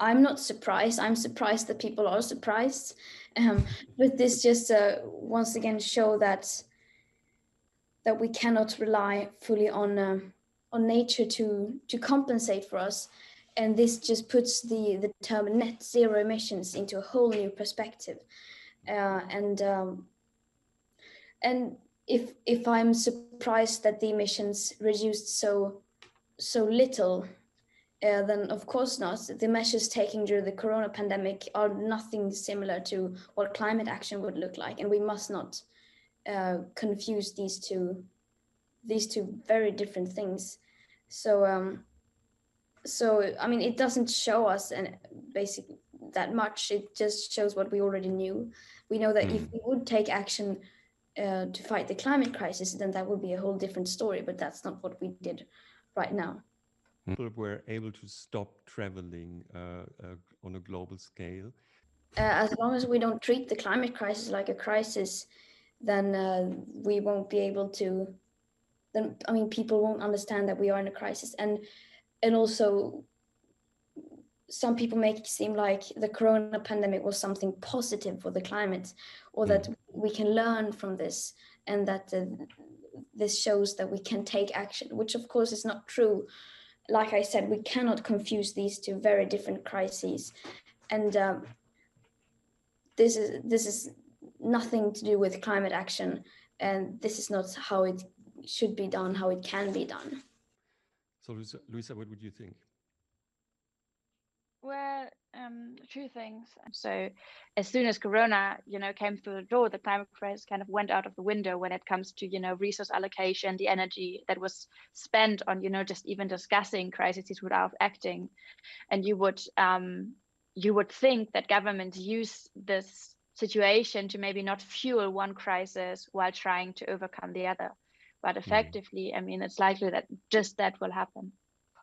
I'm not surprised. I'm surprised that people are surprised. Um, but this just once again show that we cannot rely fully on nature to compensate for us, and this just puts the term net zero emissions into a whole new perspective. And if I'm surprised that the emissions reduced so little, then of course not. The measures taken during the corona pandemic are nothing similar to what climate action would look like, and we must not confuse these two very different things. So I mean, it doesn't show us and basically that much. It just shows what we already knew. We know that if we would take action to fight the climate crisis, then that would be a whole different story. But that's not what we did right now. People were able to stop traveling on a global scale. As long as we don't treat the climate crisis like a crisis, then we won't be able to. Then I mean, people won't understand that we are in a crisis, and also some people make it seem like the corona pandemic was something positive for the climate, or that we can learn from this, and that this shows that we can take action, which of course is not true. Like I said, we cannot confuse these two very different crises, and this is nothing to do with climate action, and this is not how it should be done, how it can be done. So, Luisa, what would you think? Well, two things. So as soon as Corona, came through the door, the climate crisis kind of went out of the window when it comes to, resource allocation, the energy that was spent on, just even discussing crises without acting. And you would think that governments use this situation to maybe not fuel one crisis while trying to overcome the other. But effectively, I mean, it's likely that just that will happen.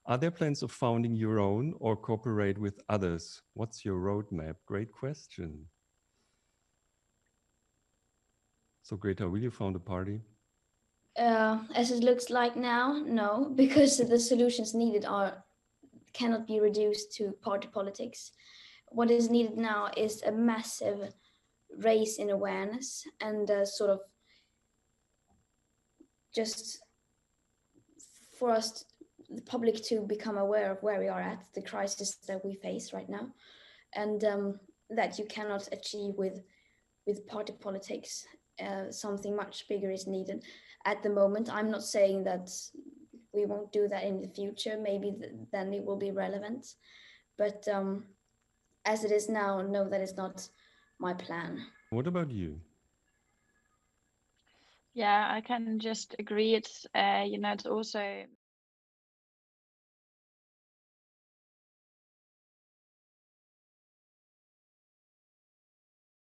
Are there plans of founding your own or cooperate with others? What's your roadmap? Great question. So Greta, will you found a party? As it looks like now, no, because the solutions needed cannot be reduced to party politics. What is needed now is a massive raise in awareness and sort of just for us, the public, to become aware of where we are at, the crisis that we face right now, and that you cannot achieve with party politics. Something much bigger is needed at the moment. I'm not saying that we won't do that in the future. Maybe then it will be relevant, but as it is now, no, that is not my plan. What about you? Yeah, I can just agree. It's it's also